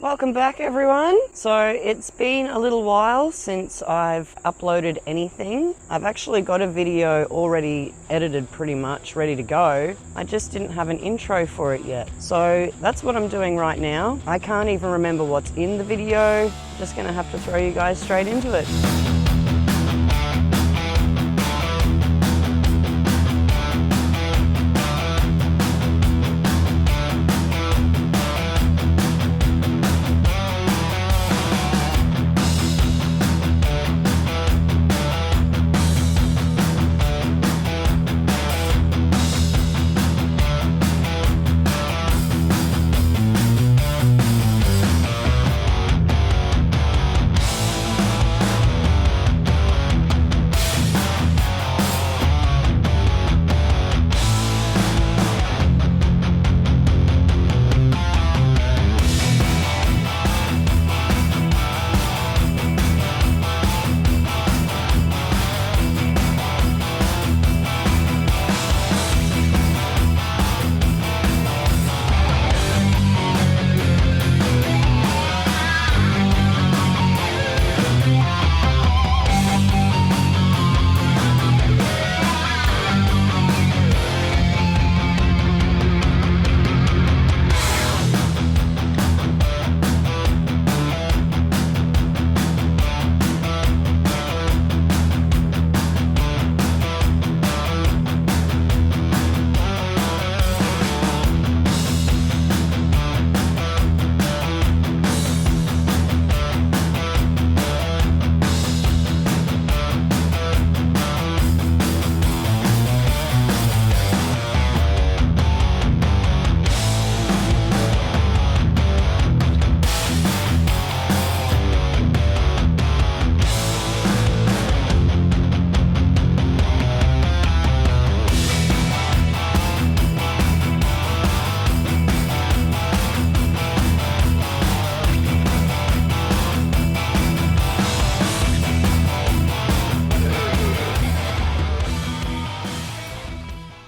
Welcome back everyone. So it's been a little while since I've uploaded anything. I've actually got a video already edited pretty much, ready to go. I just didn't have an intro for it yet. So that's what I'm doing right now. I can't even remember what's in the video. Just gonna have to throw you guys straight into it.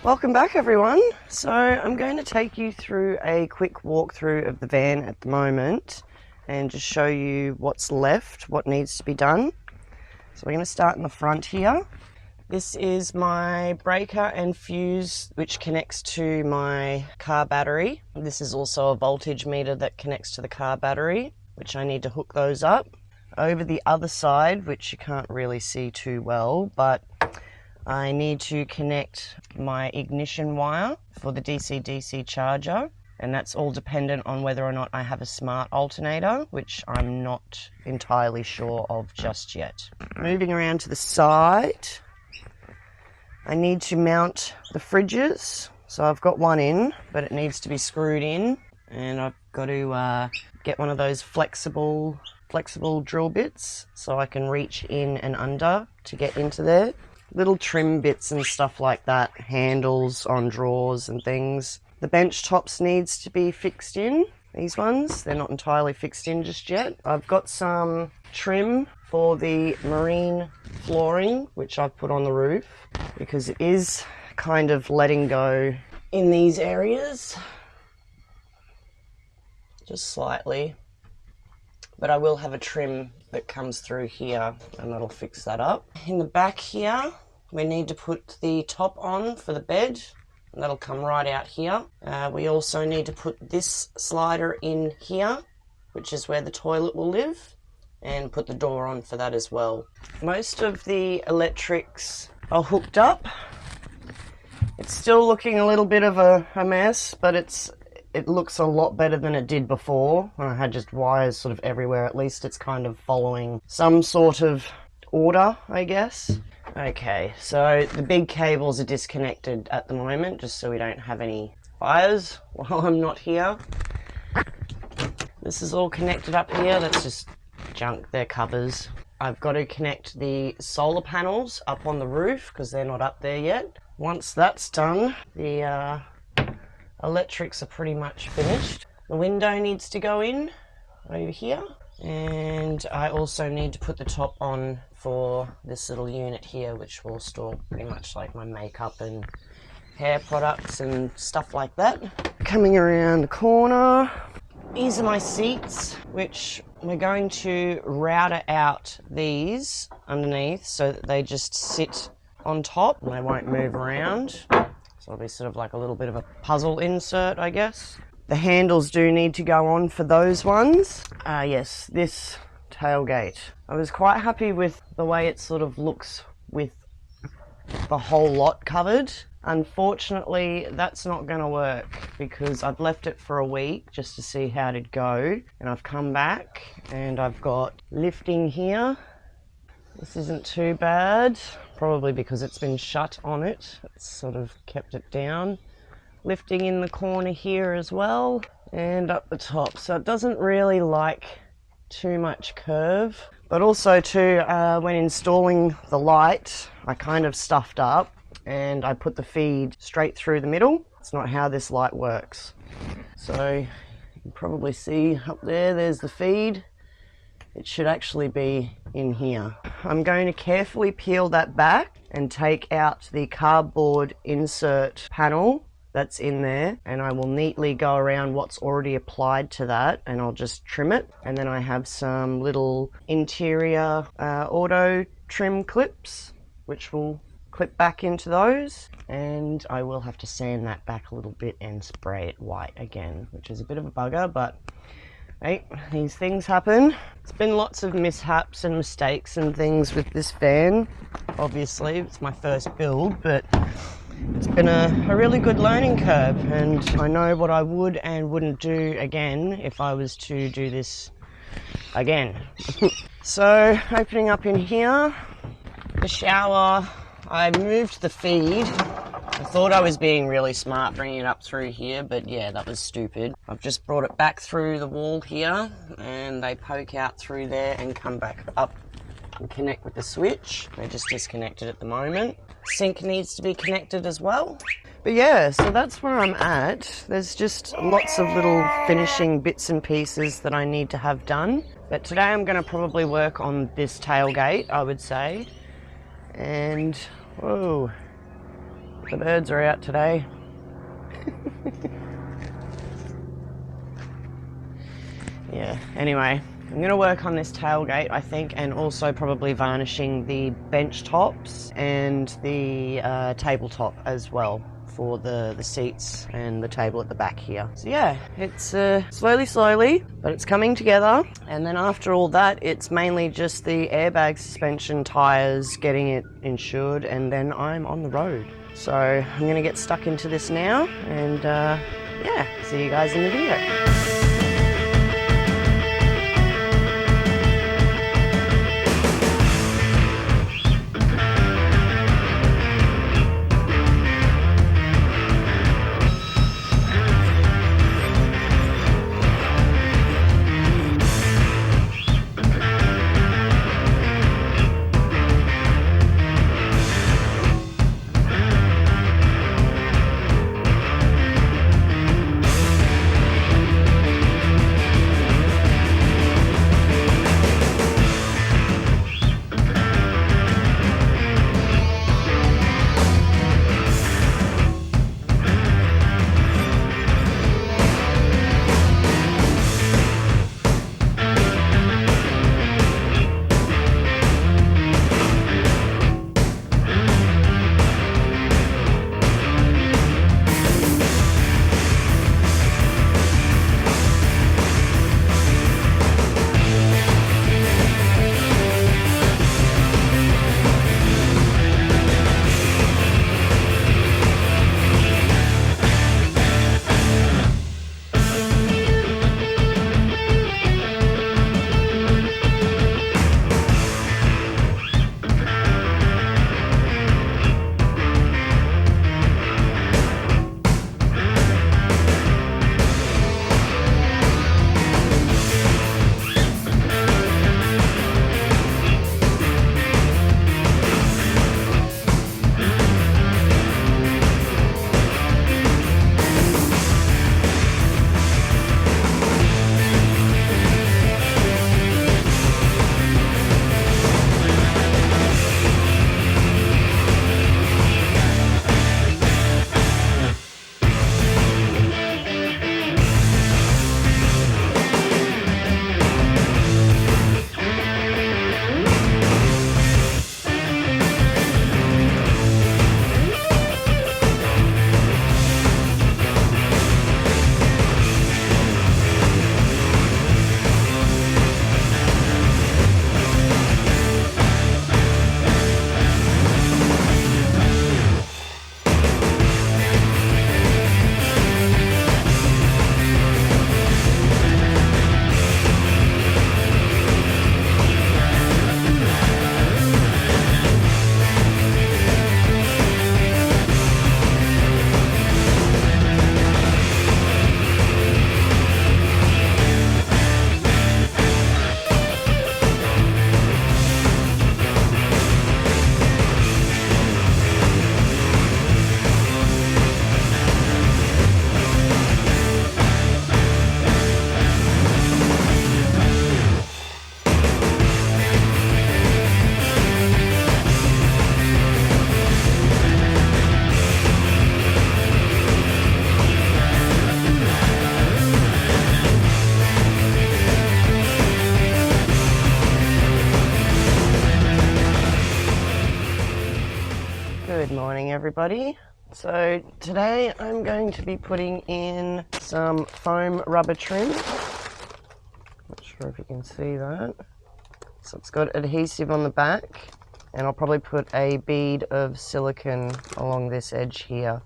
Welcome back everyone. So I'm going to take you through a quick walkthrough of the van at the moment and just show you what's left, what needs to be done. So we're going to start in the front here. This is my breaker and fuse which connects to my car battery. This is also a voltage meter that connects to the car battery, which I need to hook those up. Over the other side, which you can't really see too well, but I need to connect my ignition wire for the DC-DC charger, and that's all dependent on whether or not I have a smart alternator, which I'm not entirely sure of just yet. Moving around to the side, I need to mount the fridges. So I've got one in, but it needs to be screwed in, and I've got to get one of those flexible drill bits so I can reach in and under to get into there. Little trim bits and stuff like that, handles on drawers and things. The bench tops needs to be fixed in, these ones. They're not entirely fixed in just yet. I've got some trim for the marine flooring, which I've put on the roof, because it is kind of letting go in these areas, just slightly. But I will have a trim that comes through here and that'll fix that up. In the back here, we need to put the top on for the bed, and that'll come right out here. We also need to put this slider in here, which is where the toilet will live, and put the door on for that as well. Most of the electrics are hooked up. It's still looking a little bit of a mess, but it looks a lot better than it did before when I had just wires sort of everywhere. At least it's kind of following some sort of order, I guess. Okay, so the big cables are disconnected at the moment just so we don't have any fires while I'm not here. This is all connected up here. That's just junk, they're covers. I've got to connect the solar panels up on the roof because they're not up there yet. Once that's done, the electrics are pretty much finished. The window needs to go in over here, and I also need to put the top on for this little unit here, which will store pretty much like my makeup and hair products and stuff like that. Coming around the corner, These are my seats, which we're going to router out these underneath so that they just sit on top and they won't move around. So it'll be sort of like a little bit of a puzzle insert, I guess. The handles do need to go on for those ones. Yes, this tailgate. I was quite happy with the way it sort of looks with the whole lot covered. Unfortunately, that's not going to work because I've left it for a week just to see how it'd go, and I've come back and I've got lifting here. This isn't too bad, probably because it's been shut on it. It's sort of kept it down. Lifting in the corner here as well and up the top, so it doesn't really like too much curve. But also too, when installing the light, I kind of stuffed up and I put the feed straight through the middle. It's not how this light works. So you can probably see up there, there's the feed. It should actually be in here. I'm going to carefully peel that back and take out the cardboard insert panel that's in there, and I will neatly go around what's already applied to that and I'll just trim it. And then I have some little interior auto trim clips which will clip back into those, and I will have to sand that back a little bit and spray it white again, which is a bit of a bugger, but hey, these things happen. It's been lots of mishaps and mistakes and things with this van. Obviously it's my first build, but it's been a really good learning curve, and I know what I would and wouldn't do again if I was to do this again. So opening up in here, the shower, I moved the feed. I thought I was being really smart bringing it up through here, but yeah, that was stupid. I've just brought it back through the wall here and they poke out through there and come back up and connect with the switch. They're just disconnected at the moment. Sink needs to be connected as well. But yeah, so that's where I'm at. There's just lots of little finishing bits and pieces that I need to have done. But today I'm going to probably work on this tailgate, I would say. And, whoa, the birds are out today. Yeah, anyway, I'm going to work on this tailgate, I think, and also probably varnishing the bench tops and the tabletop as well for the seats and the table at the back here. So yeah, it's slowly, but it's coming together. And then after all that, it's mainly just the airbag suspension tyres, getting it insured, and then I'm on the road. So I'm going to get stuck into this now, and yeah, see you guys in the video. Morning everybody. So today I'm going to be putting in some foam rubber trim. Not sure if you can see that. So it's got adhesive on the back, and I'll probably put a bead of silicone along this edge here.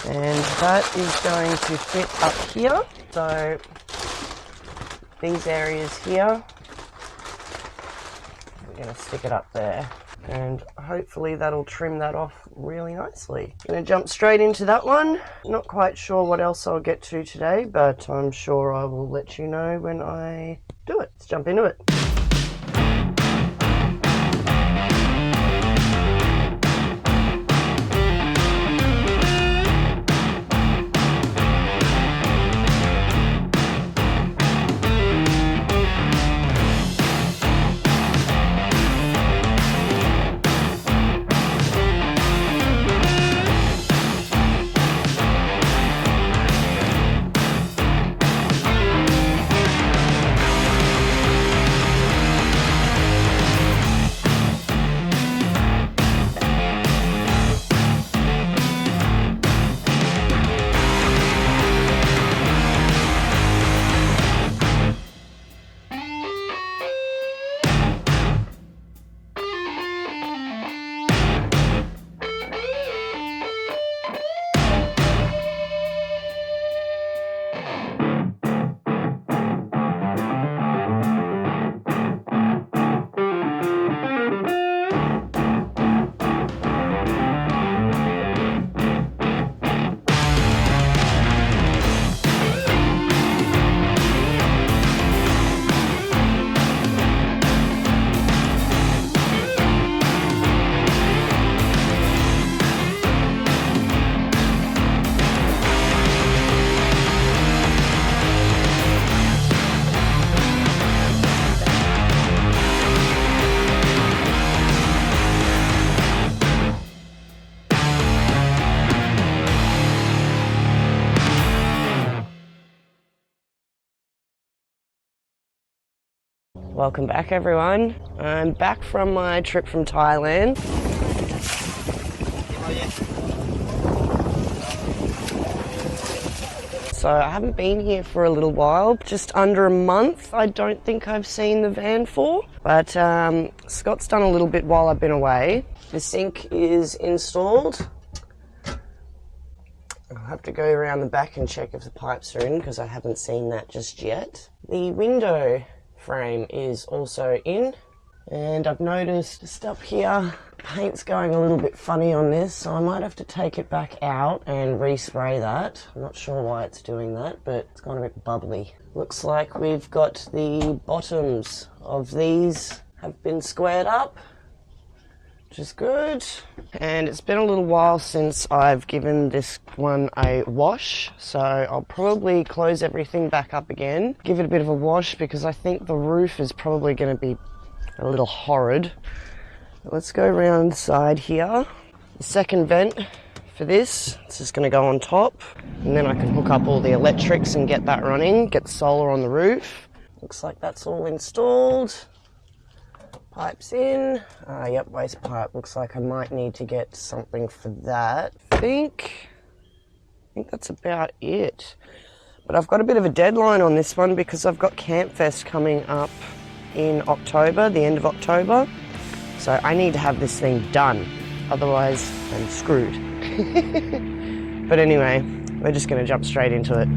And that is going to fit up here. So these areas here, we're going to stick it up there. And hopefully that'll trim that off really nicely. Gonna jump straight into that one. Not quite sure what else I'll get to today, but I'm sure I will let you know when I do it. Let's jump into it. Welcome back everyone. I'm back from my trip from Thailand. So I haven't been here for a little while, just under a month. I don't think I've seen the van for, but Scott's done a little bit while I've been away. The sink is installed. I'll have to go around the back and check if the pipes are in because I haven't seen that just yet. The window frame is also in, and I've noticed just up here paint's going a little bit funny on this, so I might have to take it back out and respray that. I'm not sure why it's doing that, but it's gone a bit bubbly. Looks like we've got the bottoms of these have been squared up, which is good. And it's been a little while since I've given this one a wash, so I'll probably close everything back up again, give it a bit of a wash, because I think the roof is probably going to be a little horrid. Let's go around the side here. The second vent for this, it's just going to go on top, and then I can hook up all the electrics and get that running, get the solar on the roof. Looks like that's all installed. Pipes in. Yep, waste pipe. Looks like I might need to get something for that. I think that's about it. But I've got a bit of a deadline on this one because I've got Campfest coming up in October, the end of October. So I need to have this thing done. Otherwise, I'm screwed. But anyway, we're just going to jump straight into it.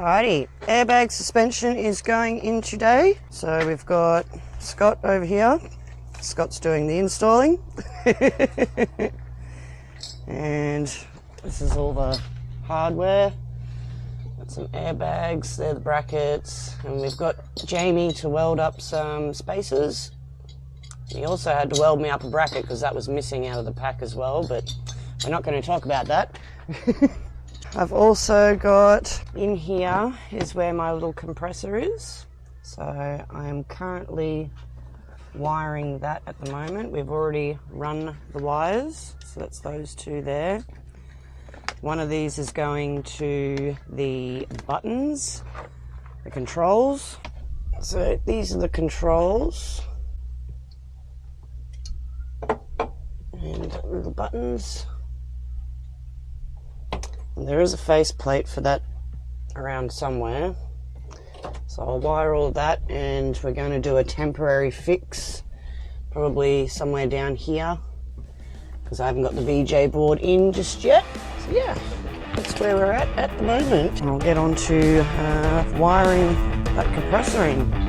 Alrighty, airbag suspension is going in today. So we've got Scott over here. Scott's doing the installing. And this is all the hardware. Got some airbags, they're the brackets, and we've got Jamie to weld up some spacers. He also had to weld me up a bracket because that was missing out of the pack as well, but we're not going to talk about that. I've also got, in here is where my little compressor is. So I am currently wiring that at the moment. We've already run the wires, so that's those two there. One of these is going to the buttons, the controls. So these are the controls and little buttons. And there is a face plate for that around somewhere. So I'll wire all that, and we're going to do a temporary fix, probably somewhere down here, because I haven't got the VJ board in just yet. So yeah, that's where we're at the moment. And I'll get on to wiring that compressor in.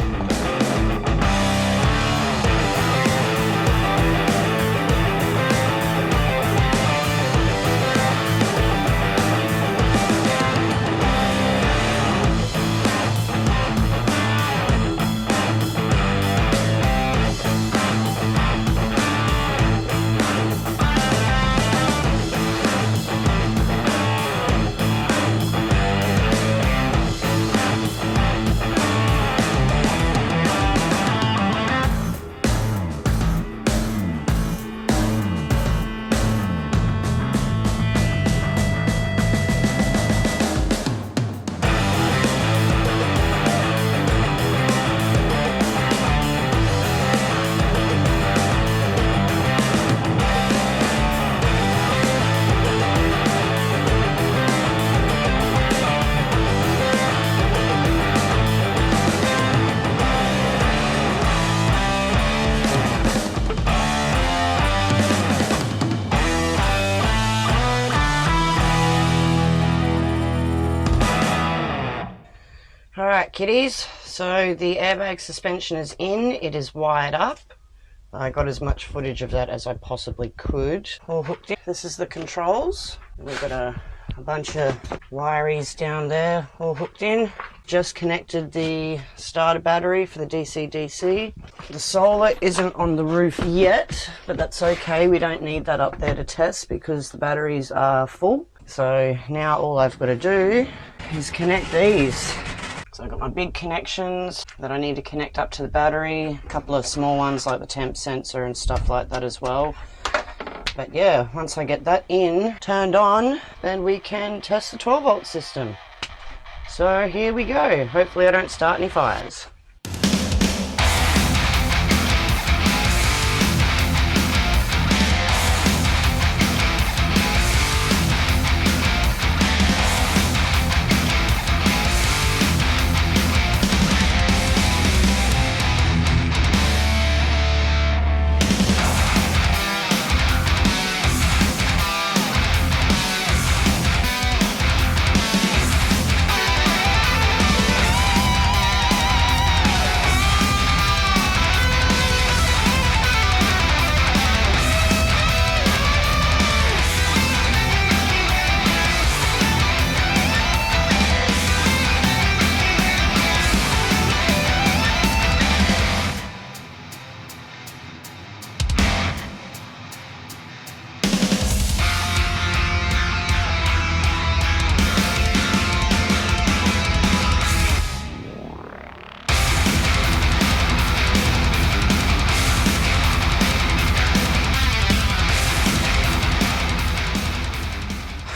Alright kiddies, so the airbag suspension is in, it is wired up. I got as much footage of that as I possibly could. All hooked in. This is the controls. We've got a bunch of wiries down there all hooked in. Just connected the starter battery for the DC-DC. The solar isn't on the roof yet, but that's okay. We don't need that up there to test because the batteries are full. So now all I've got to do is connect these. So I've got my big connections that I need to connect up to the battery, a couple of small ones like the temp sensor and stuff like that as well. But yeah, once I get that turned on, then we can test the 12-volt system. So here we go. Hopefully I don't start any fires.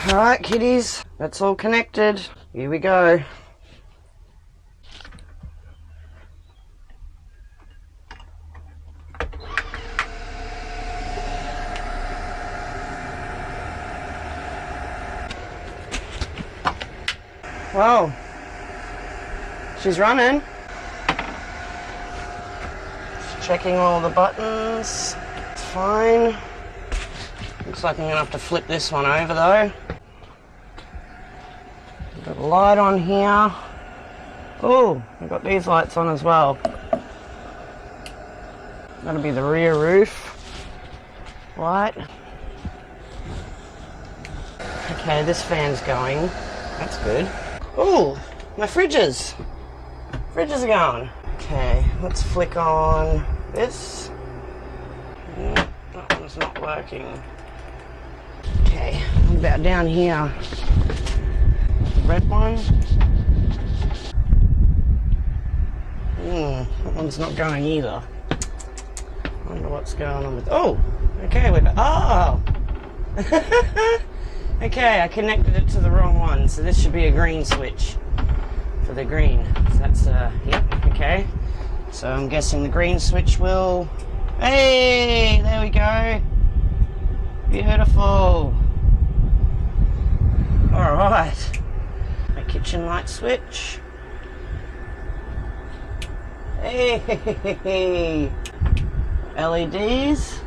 Alright kiddies, that's all connected. Here we go. Wow, she's running. Just checking all the buttons. It's fine. Looks like I'm gonna have to flip this one over though. Got a light on here. Oh, I've got these lights on as well. That'll be the rear roof light. Okay, this fan's going. That's good. Oh, my fridges. Fridges are going. Okay, let's flick on this. That one's not working. Okay, what about down here? The red one. That one's not going either. I wonder what's going on with... Oh! Okay, oh! Okay, I connected it to the wrong one, so this should be a green switch for the green. So that's, yep, okay. So I'm guessing the green switch will... Hey! There we go! Beautiful! Alright. My kitchen light switch. Hey! LEDs.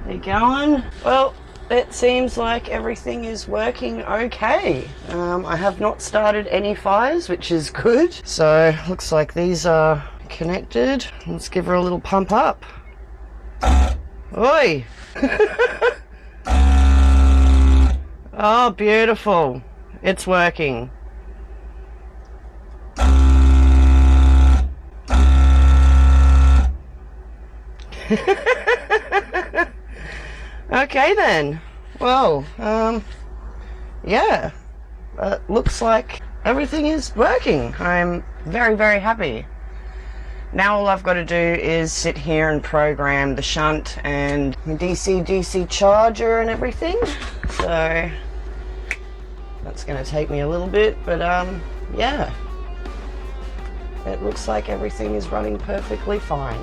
They're going. Well, it seems like everything is working okay. I have not started any fires, which is good. So, looks like these are connected. Let's give her a little pump up. Oi! Oh, beautiful. It's working. Okay then. Well, yeah. Looks like everything is working. I'm very, very happy. Now all I've got to do is sit here and program the shunt and the DC charger and everything. So that's going to take me a little bit, but yeah. It looks like everything is running perfectly fine.